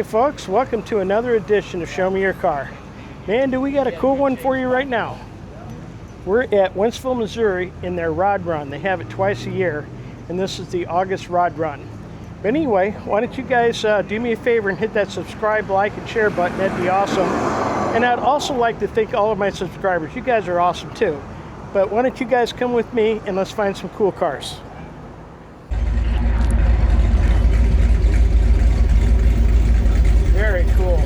Alright folks, welcome to another edition of Show Me Your Car. Man, do we got a cool one for you right now. We're at Wentzville, Missouri in their Rod Run. They have it twice a year, and this is the August Rod Run. But anyway, why don't you guys do me a favor and hit that subscribe, like, and share button. That'd be awesome. And I'd also like to thank all of my subscribers. You guys are awesome too. But why don't you guys come with me and let's find some cool cars. Very cool.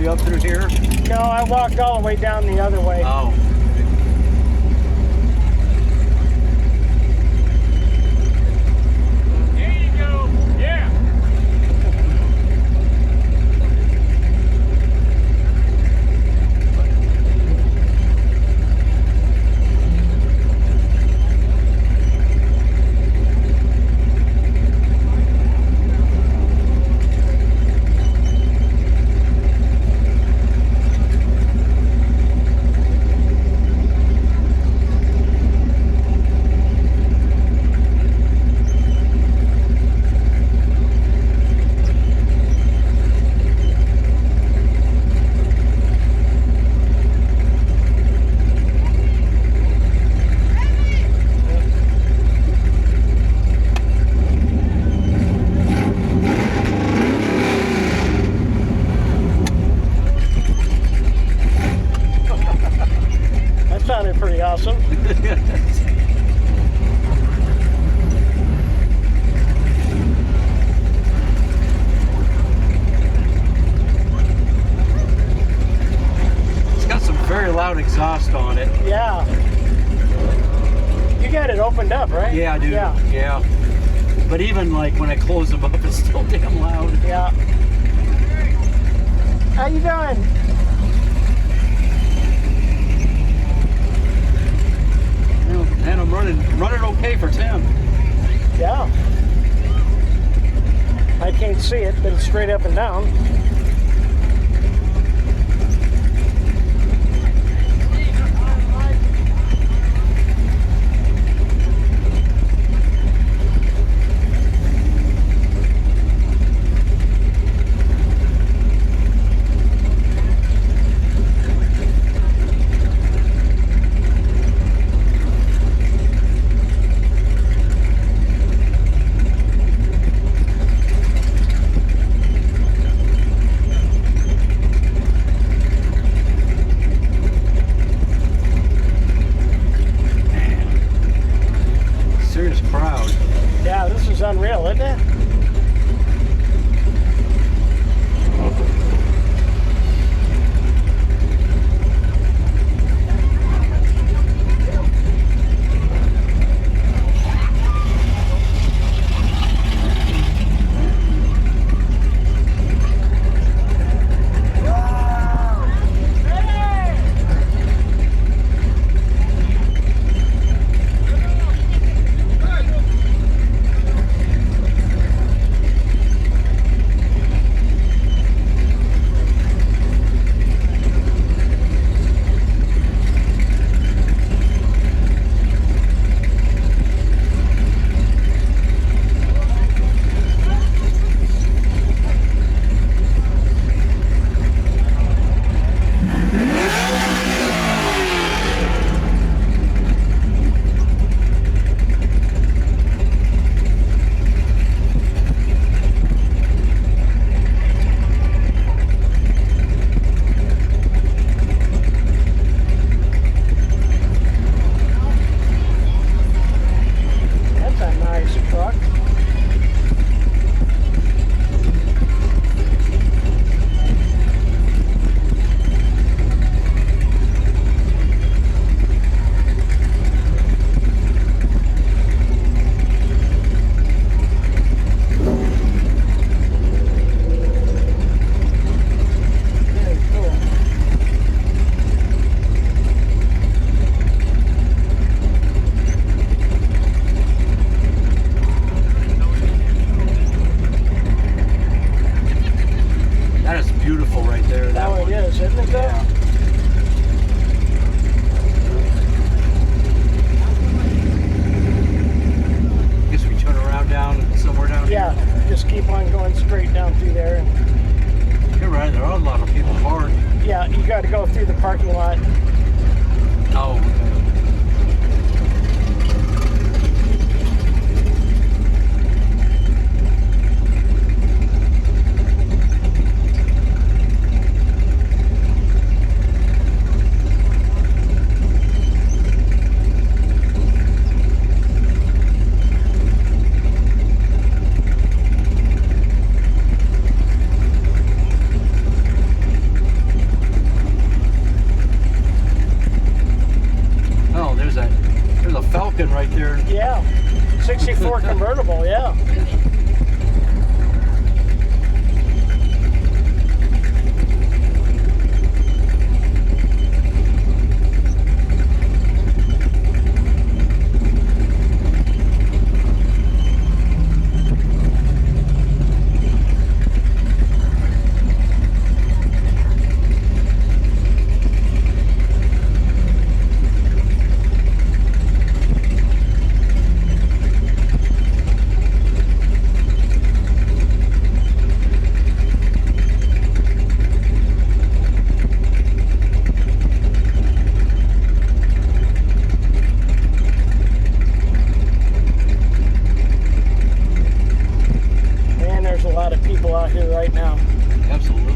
Up through here? No, I walked all the way down the other way. Oh. There you go. Yeah. Sounded pretty awesome. It's got some very loud exhaust on it. Yeah. You got it opened up, right? Yeah, I do. Yeah. But even like when I close them up, it's still damn loud. Yeah. How you doing? And I'm running okay for 10. Yeah. I can't see it, but it's straight up and down. Crowd. Yeah, this is unreal, isn't it? just keep on going straight down through there. You're right, there are a lot of people parked. Yeah, you got to go through the parking lot. Oh, there's a Falcon right there. Yeah, 64 convertible, yeah. Out here right now. Absolutely.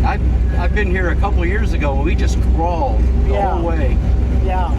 I'm I've been here a couple of years ago and we just crawled the whole way. Yeah.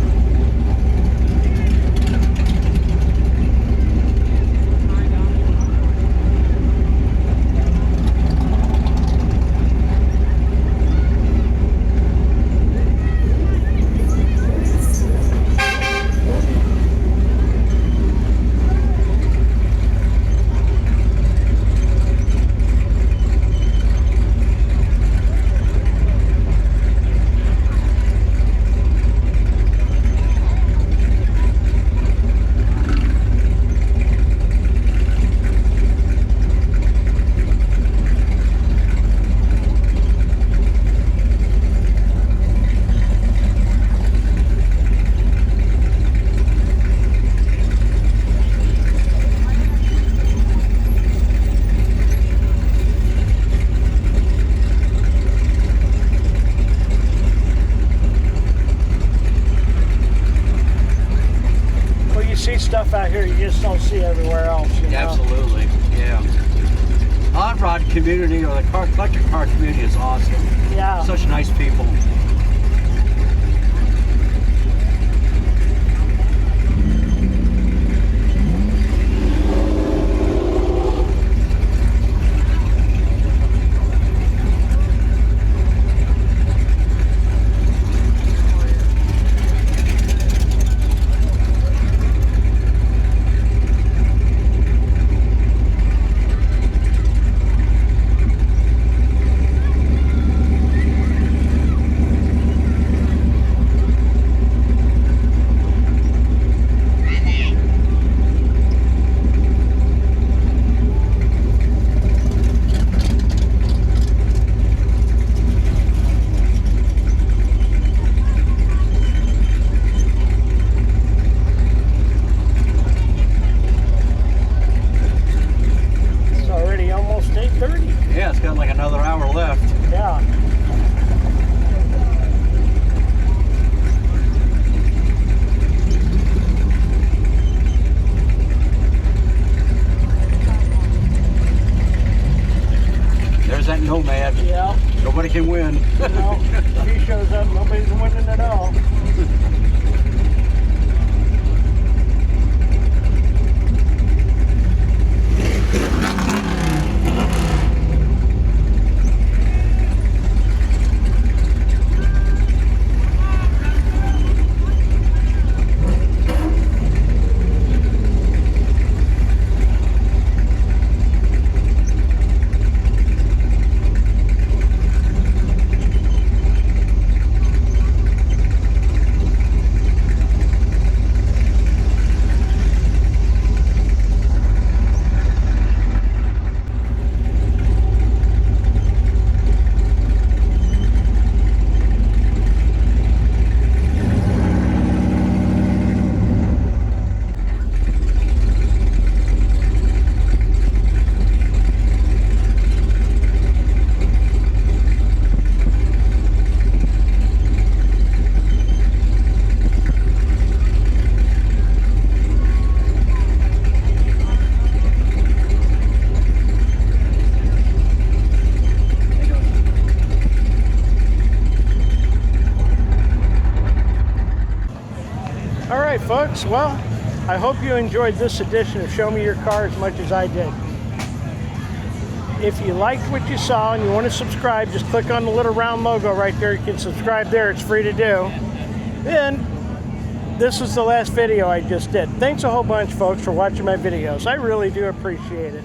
Stuff out here you just don't see everywhere else. You know? Absolutely, yeah. Hot rod community or the electric car community is awesome. Yeah. Such nice people. Yeah, it's got like another hour left. Yeah. There's that nomad. Yeah. Nobody can win. No, if he shows up, nobody's winning at all. folks, well, I hope you enjoyed this edition of Show Me Your Car as much as I did. If you liked what you saw and you want to subscribe, just click on the little round logo right there. You can subscribe there. It's free to do. And this is the last video I just did. Thanks a whole bunch, folks, for watching my videos. I really do appreciate it.